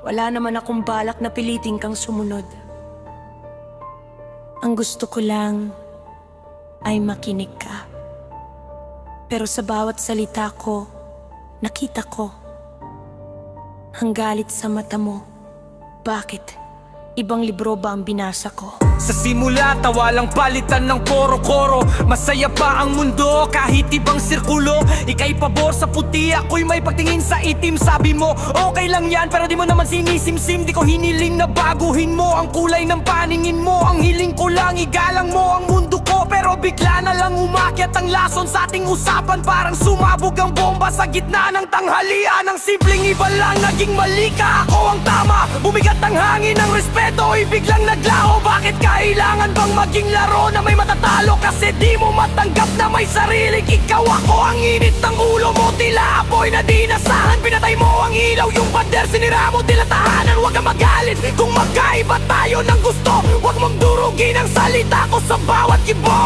Wala naman akong balak na pilitin kang sumunod. Ang gusto ko lang ay makinig ka. Pero sa bawat salita ko, nakita ko ang galit sa mata mo. Bakit? Ibang libro ba ang binasa ko? Sa simula, tawa lang palitan ng koro-koro. Masaya pa ang mundo kahit ibang sirkulo. Ika'y pabor sa puti, ako'y may pagtingin sa itim. Sabi mo, okay lang yan, pero di mo naman sinisimsim. Di ko hiniling na baguhin mo ang kulay ng paningin mo. Ang hiling ko lang, igalang mo ang mundo ko. Pero bigla na lang umakyat ang lason sa ating usapan. Parang sumabog ang bomba sa gitna ng tanghalian. Ang simpleng iba lang, naging mali ka, ako ang tama. Bumigat ang hangin ng respeto, biglang naglaho. Bakit kailangan bang maging laro na may matatalo? Kasi di mo matanggap na may sariling ikaw. Ako ang init ng ulo mo, tila apoy na di nasahan. Pinatay mo ang ilaw, yung pader sinira mo, tila tahanan. Huwag kang magalit kung magkaiba tayo ng gusto. Huwag mong durugin ang salita ko sa bawat ibo.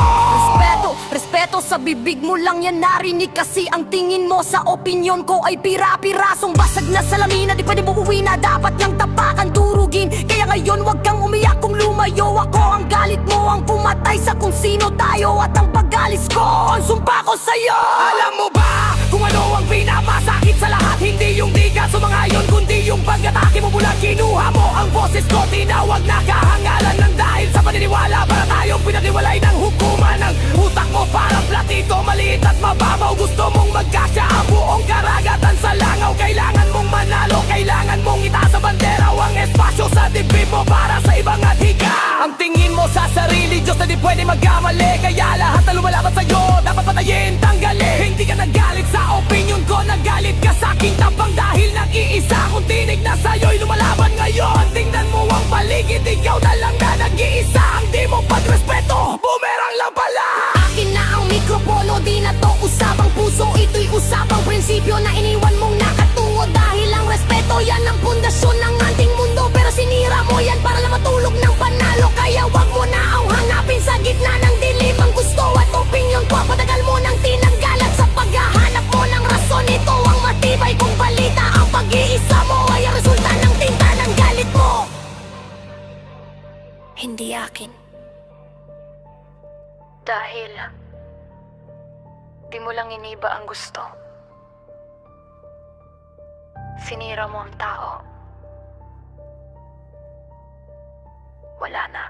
Respeto sa bibig mo lang yan narinig. Kasi ang tingin mo sa opinyon ko ay pira-pirasong basag na salamin na di pwede buuwi na dapat niyang tapakan, durugin. Kaya ngayon wag kang umiyak kung lumayo ako. Ang galit mo ang pumatay sa kung sino tayo. At ang pag-alis ko, ang sumpa ko sa'yo. Alam mo ba kung ano ang pinapasakit sa lahat? Hindi yung di ka sumangayon, kundi yung pag-atake mo mula. Kinuha mo ang boses ko, tinawag na kahangalan ng dahil sa paniniwala. Para tayong pinaniwalay ng hukuman ng utak mo. Parang platito, maliit at mababaw. Gusto mong magkasya ang buong karagatan sa langaw. Kailangan mong manalo, kailangan mong itaas sa bandera ang espasyo sa dibdib mo para sa ibang at higa. Ang tingin mo sa sarili, Diyos na di pwede magkamali. Kaya lahat na lumalaban sa'yo, dapat patayin, tanggalin. Hindi ka nagalit sa opinion ko, nagalit ka sa aking tapang. Dahil nag-iisa akong tinig na sa'yo'y lumalaban ngayon. Tingnan mo ang paligid, ikaw na lang na nag-iisa. Ang di mo pagrespeto, bumerang lang pala. Akin na ang mikropono, di na to usapang puso. Ito'y usapang prinsipyo na iniwan mong nakatungo. Dahil ang respeto, yan ang pundasyon ng ating mundo. Pero sinira mo yan para lang matulog ng panalo. Kaya wag mo na ang hanapin sa gitna ng dilim. Ang gusto at opinyon ko, patagal mo nang tinanggal. At sa paghahanap mo ng rason, ito ang matibay kong balita. Ang pag-iisa mo ay ang resulta ng tinta ng galit mo. Hindi akin. Dahil di mo lang iniba ang gusto. Sinira mo ang tao. Wala na.